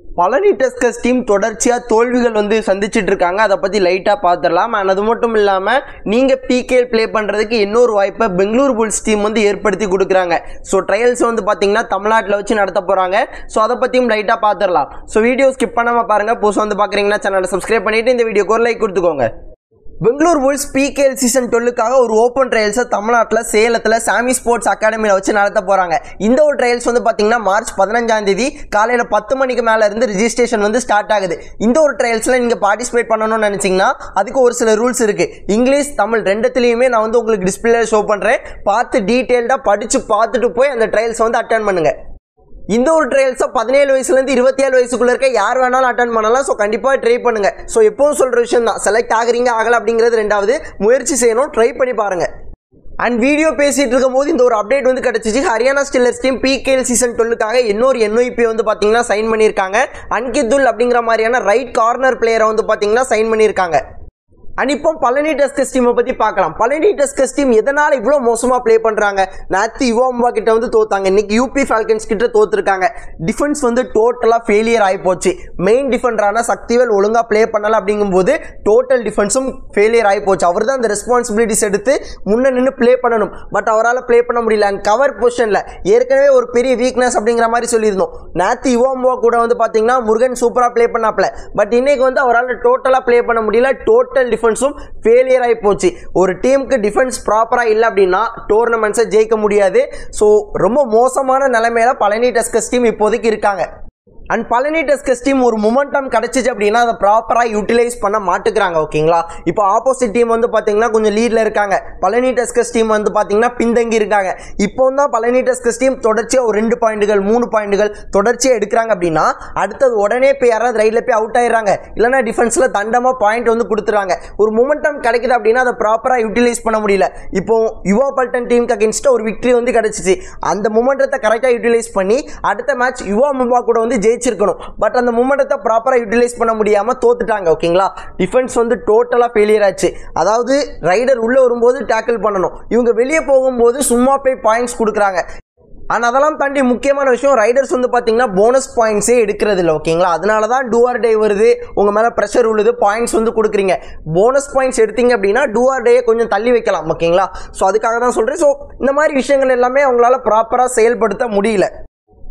Palani tuskers team தொடர்ச்சியாக தோல்விகள் வந்து சந்திச்சுட்டு இருக்காங்க. அதை பற்றி லைட்டாக பார்த்துடலாம். அண்ட் அது மட்டும் இல்லாமல் நீங்கள் பிகேஎல் ப்ளே பண்ணுறதுக்கு இன்னொரு வாய்ப்பை பெங்களூர் புல்ஸ் டீம் வந்து ஏற்படுத்தி கொடுக்குறாங்க. ஸோ ட்ரையல்ஸ் வந்து பார்த்தீங்கன்னா தமிழ்நாட்டில் வச்சு நடத்த போகிறாங்க. ஸோ அதை பற்றியும் லைட்டாக பார்த்துடலாம். ஸோ வீடியோ ஸ்கிப் பண்ணாமல் பாருங்கள். புதுசாக வந்து பார்க்குறீங்கன்னா சேனலை சப்ஸ்கிரைப் பண்ணிவிட்டு இந்த வீடியோக்கு ஒரு லைக் கொடுத்துக்கோங்க. பெங்களூர் புல்ஸ் பிகேஎல் சீசன் 12க்காக ஒரு ஓப்பன் ட்ரையல்ஸை தமிழ்நாட்டில் சேலத்தில் சாமி ஸ்போர்ட்ஸ் அகாடமியில் வச்சு நடத்த போகிறாங்க. இந்த ஒரு ட்ரையல்ஸ் வந்து பார்த்தீங்கன்னா மார்ச் 15 காலையில் 10 மணிக்கு மேலே இருந்து ரிஜிஸ்ட்ரேஷன் வந்து ஸ்டார்ட் ஆகுது. இந்த ஒரு ட்ரையல்ஸில் நீங்கள் பார்ட்டிசிபேட் பண்ணணும்னு நினச்சிங்கன்னா அதுக்கு ஒரு சில ரூல்ஸ் இருக்குது. இங்கிலீஷ் தமிழ் ரெண்டுத்துலேயுமே நான் வந்து உங்களுக்கு டிஸ்பிளே ஷோ பண்ணுறேன். பார்த்து டீட்டெயில்டாக படித்து பார்த்துட்டு போய் அந்த ட்ரையல்ஸை வந்து அட்டென்ட் பண்ணுங்கள். இந்த ஒரு ட்ரையல்ஸை 17 வயசுலேருந்து 27 வயசுக்குள்ளே இருக்க யார் வேணாலும் அட்டன் பண்ணலாம். ஸோ கண்டிப்பாக ட்ரை பண்ணுங்கள். ஸோ எப்பவும் சொல்கிற விஷயம் தான், செலக்ட் ஆகுறீங்க ஆகலை அப்படிங்கிறது ரெண்டாவது, முயற்சி செய்யணும், ட்ரை பண்ணி பாருங்கள். அண்ட் வீடியோ பேசிகிட்டு இருக்கும் போது இந்த ஒரு அப்டேட் வந்து கிடச்சிச்சு. ஹரியானா ஸ்டில்லர்ஸ் டீம் பிகேஎல் சீசன் 12க்காக இன்னொரு NOP வந்து பார்த்தீங்கன்னா சைன் பண்ணியிருக்காங்க. அன்கிதுல் அப்படிங்கிற மாதிரியான ரைட் கார்னர் பிளேயரை வந்து பார்த்தீங்கன்னா சைன் பண்ணியிருக்காங்க. அண்ட் இப்போ பழனி டஸ்கர்ஸ் டீமை பற்றி பார்க்கலாம். பழனி டஸ்கர்ஸ் டீம் எதனால் இவ்வளோ மோசமாக ப்ளே பண்ணுறாங்க? நேற்று யுவாம்பா கிட்ட வந்து தோத்தாங்க, இன்னைக்கு யூபி ஃபால்கன்ஸ் கிட்ட தோத்துருக்காங்க. டிஃபென்ஸ் வந்து டோட்டலாக ஃபெயிலியர் ஆகி போச்சு. மெயின் டிஃபெண்டரான சக்திவேல் ஒழுங்காக ப்ளே பண்ணலை அப்படிங்கும்போது டோட்டல் டிஃபென்ஸும் ஃபெயிலியர் ஆகி போச்சு. அவர் தான் அந்த ரெஸ்பான்சிபிலிட்டிஸ் எடுத்து முன்ன நின்று ப்ளே பண்ணணும். பட் அவரால் ப்ளே பண்ண முடியல. அண்ட் கவர் பொசிஷனில் ஏற்கனவே ஒரு பெரிய வீக்னஸ் அப்படிங்கிற மாதிரி சொல்லியிருந்தோம். நேற்று யுவாம்பா கூட வந்து பார்த்தீங்கன்னா முருகன் சூப்பராக ப்ளே பண்ணாப்ல. பட் இன்னைக்கு வந்து அவரால் டோட்டலாக ப்ளே பண்ண முடியல. டோட்டல் டிஃபென்ஸும் ஃபெயிலியர் ஆகி போச்சு. ஒரு டீமுக்கு டிஃபென்ஸ் ப்ராப்பராக இல்லை அப்படின்னா டோர்னமெண்ட்ஸை ஜெயிக்க முடியாது. ஸோ ரொம்ப மோசமான நிலைமையில பழனி டஸ்கர்ஸ் டீம் இப்போதைக்கு இருக்காங்க. அண்ட் பழனி டஸ்கர்ஸ் டீம் ஒரு மொமெண்டம் கிடச்சிச்சு அப்படின்னா அதை ப்ராப்பராக யூட்டிலைஸ் பண்ண மாட்டுக்கிறாங்க. ஓகேங்களா, இப்போ ஆப்போசிட் டீம் வந்து பார்த்தீங்கன்னா கொஞ்சம் லீடில் இருக்காங்க. பழனி டஸ்கர்ஸ் டீம் வந்து பார்த்தீங்கன்னா பின்தங்கி இருக்காங்க. இப்போ தான் பழனி டஸ்கர்ஸ் டீம் தொடர்ச்சியாக ஒரு 2 பாயிண்ட்டுகள் 3 பாயிண்ட்டுகள் தொடர்ச்சியாக எடுக்கிறாங்க அப்படின்னா அடுத்தது உடனே போய் யாராவது ரைடில் போய் அவுட் ஆயிடுறாங்க, இல்லைனா டிஃபென்ஸில் தண்டமாக பாயிண்ட் வந்து கொடுத்துறாங்க. ஒரு மொமெண்டம் கிடைக்குது அப்படின்னா அதை ப்ராப்பராக யூட்டிலைஸ் பண்ண முடியல. இப்போ யுவா பல்டன் டீமுக்கு அகேன்ஸ்டாக ஒரு விக்டரி வந்து கிடச்சிச்சு. அந்த மொமெண்டத்தை கரெக்டாக யூட்டிலைஸ் பண்ணி அடுத்த மேட்ச் யுவா மும்பா கூட வந்து ஜெயிச்சிருக்கணும். பட் அந்த மூமெண்ட்டை ப்ராப்பராக யூட்டிலைஸ் பண்ண முடியாமல் தோத்துட்டாங்க. ஓகேங்களா, டிஃபென்ஸ் வந்து டோட்டலாக ஃபெயிலியர் ஆச்சு. அதாவது ரைடர் உள்ளே வரும்போது டேக்கிள் பண்ணணும், இவங்க வெளியே போகும்போது சும்மா போய் பாயிண்ட்ஸ் கொடுக்குறாங்க. ஆனால் அதெல்லாம் தாண்டி முக்கியமான விஷயம், ரைடர்ஸ் வந்து பார்த்தீங்கன்னா போனஸ் பாயிண்ட்ஸே எடுக்கிறது இல்லை. ஓகேங்களா, அதனால தான் டூ ஆர் டே வருது, உங்கள் மேலே ப்ரெஷர் உள்ளது, பாயிண்ட்ஸ் வந்து கொடுக்குறீங்க. போனஸ் பாயிண்ட்ஸ் எடுத்தீங்க அப்படின்னா டூ ஆர் டேயை கொஞ்சம் தள்ளி வைக்கலாம். ஓகேங்களா, ஸோ அதுக்காக தான் சொல்கிறேன். ஸோ இந்த மாதிரி விஷயங்கள் எல்லாமே அவங்களால ப்ராப்பராக செயல்படுத்த முடியல.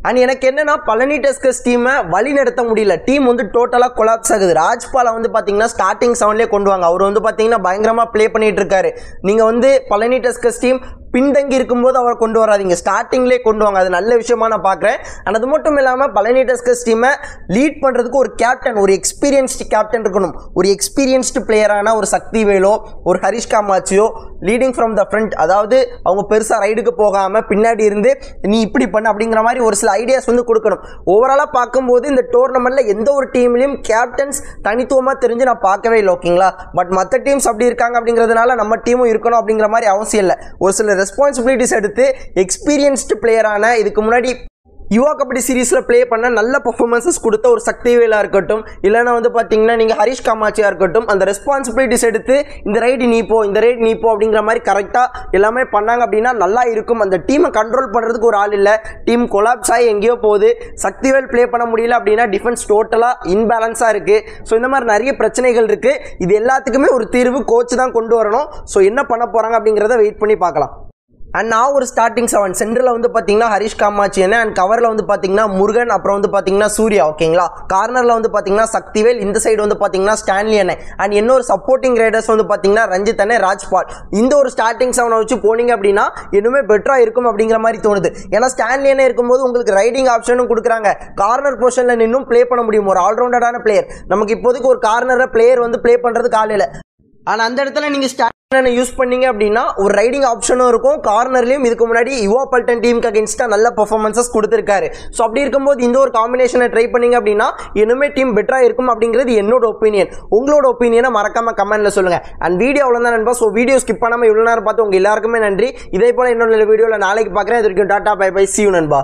அண்ட் எனக்கு என்னன்னா பழனி டஸ்கர்ஸ் டீமை வழி நடத்த முடியல. டீம் வந்து டோட்டலாக கொலாப்ஸ் ஆகுது. ராஜ்பாலை வந்து பார்த்தீங்கன்னா ஸ்டார்டிங் 7லேயே கொண்டு வாங்க. அவர் வந்து பார்த்தீங்கன்னா பயங்கரமாக ப்ளே பண்ணிட்டு இருக்காரு. நீங்கள் வந்து பழனி டஸ்கர்ஸ் டீம் பின்தங்கி இருக்கும்போது அவரை கொண்டு வராதிங்க, ஸ்டார்டிங்லேயே கொண்டு வாங்க. அது நல்ல விஷயமா நான் பார்க்குறேன். அண்ட் அது மட்டும் இல்லாமல் பழனி டஸ்கர்ஸ் டீமை லீட் பண்ணுறதுக்கு ஒரு கேப்டன், ஒரு எக்ஸ்பீரியன்ஸ்டு கேப்டன் இருக்கணும். ஒரு எக்ஸ்பீரியன்ஸ்டு பிளேயரான ஒரு சக்திவேலோ ஒரு ஹரிஷ் காமாட்சியோ லீடிங் ஃப்ரம் த ஃப்ரண்ட், அதாவது அவங்க பெருசாக ரைடுக்கு போகாமல் பின்னாடி இருந்து நீ இப்படி பண்ண அப்படிங்கிற மாதிரி ஒரு சில ஐடியாஸ் வந்து கொடுக்கணும். ஓவராலாக பார்க்கும்போது இந்த டோர்னமெண்ட்டில் எந்த ஒரு டீம்லையும் கேப்டன்ஸ் தனித்துவமாக தெரிஞ்சு நான் பார்க்கவே இல்லை. ஓகேங்களா, பட் மற்ற டீம்ஸ் அப்படி இருக்காங்க அப்படிங்கிறதுனால நம்ம டீமும் இருக்கணும் அப்படிங்கிற மாதிரி அவசியம் இல்லை. ஒரு சில ரெஸ்பான்சிபிலிட்டிஸ் எடுத்து எக்ஸ்பீரியன்ஸ்டு பிளேயரான இதுக்கு முன்னாடி யுவா கபடி சீரீஸில் ப்ளே பண்ண நல்ல பர்ஃபார்மன்ஸஸ் கொடுத்த ஒரு சக்திவேலாக இருக்கட்டும், இல்லைனா வந்து பார்த்தீங்கன்னா நீங்கள் ஹரிஷ் காமாட்சியாக இருக்கட்டும், அந்த ரெஸ்பான்சிபிலிட்டிஸ் எடுத்து இந்த ரைடு நீ போ இந்த ரைடு நீ போ அப்படிங்கிற மாதிரி கரெக்டாக எல்லாமே பண்ணாங்க அப்படின்னா நல்லா இருக்கும். அந்த டீமை கண்ட்ரோல் பண்ணுறதுக்கு ஒரு ஆள் இல்லை. டீம் கொலாப்ஸ் ஆகி எங்கேயோ போகுது. சக்திவேல் ப்ளே பண்ண முடியல அப்படின்னா டிஃபென்ஸ் டோட்டலாக இன்பேலன்ஸாக இருக்குது. ஸோ இந்த மாதிரி நிறைய பிரச்சனைகள் இருக்குது. இது எல்லாத்துக்குமே ஒரு தீர்வு கோச் தான் கொண்டு வரணும். ஸோ என்ன பண்ண போகிறாங்க அப்படிங்கிறத வெயிட் பண்ணி பார்க்கலாம். அண்ட் நான் ஒரு ஸ்டார்டிங் 7 சென்டரில் வந்து பார்த்தீங்கன்னா ஹரிஷ் காமாட்சி என்ன, அண்ட் கவரில் வந்து பார்த்தீங்கன்னா முருகன், அப்புறம் வந்து பார்த்தீங்கன்னா சூர்யா. ஓகேங்களா, கார்னரில் வந்து பார்த்தீங்கன்னா சக்திவேல், இந்த சைடு வந்து பார்த்தீங்கன்னா ஸ்டான்லி அண்ணே, அண்ட் இன்னொரு சப்போர்ட்டிங் ரைடர்ஸ் வந்து பார்த்தீங்கன்னா ரஞ்சித் அண்ணே, ராஜ்பால். இந்த ஒரு ஸ்டார்டிங் 7 வச்சு போனீங்க அப்படின்னா இன்னுமே பெட்டராக இருக்கும் அப்படிங்கிற மாதிரி தோணுது. ஏன்னா ஸ்டான்லி அண்ணே இருக்கும்போது உங்களுக்கு ரைடிங் ஆப்ஷனும் கொடுக்குறாங்க. கார்னர் பொசிஷனில் நின்றும் ப்ளே பண்ண முடியும். ஒரு ஆல்ரவுண்டடான பிளேயர். நமக்கு இப்போதைக்கு ஒரு கார்னரில் பிளேயர் வந்து ப்ளே பண்ணுறது காலையில். ஆனால் அந்த இடத்துல நீங்கள் ஸ்டார்ட் யூஸ் பண்ணீங்க அப்படின்னா ஒரு ரைடிங் ஆப்ஷனும் இருக்கும். கார்னர்லையும் இதுக்கு முன்னாடி யுவா பல்டன் டீமுக்கு அகேன்ஸ்டாக நல்ல பர்ஃபார்மன்ஸஸ் கொடுத்துருக்காரு. ஸோ அப்படி இருக்கும்போது இந்த ஒரு காம்பினேஷனை ட்ரை பண்ணீங்க அப்படின்னா இனிமே டீம் பெட்டராக இருக்கும் அப்படிங்கிறது என்னோட ஒப்பீனியன். உங்களோட ஒப்பீனியனை மறக்காம கமெண்ட்டில் சொல்லுங்கள். அண்ட் வீடியோ அவ்வளோதான் நண்பா. ஸோ வீடியோ ஸ்கிப் பண்ணாமல் இவ்வளோ நேரம் பார்த்து உங்கள் எல்லாருக்குமே நன்றி. இதே போல் இன்னொரு வீடியோவில் நாளைக்கு பார்க்குறேன். இது வரைக்கும் tata bye bye, see you நண்பா.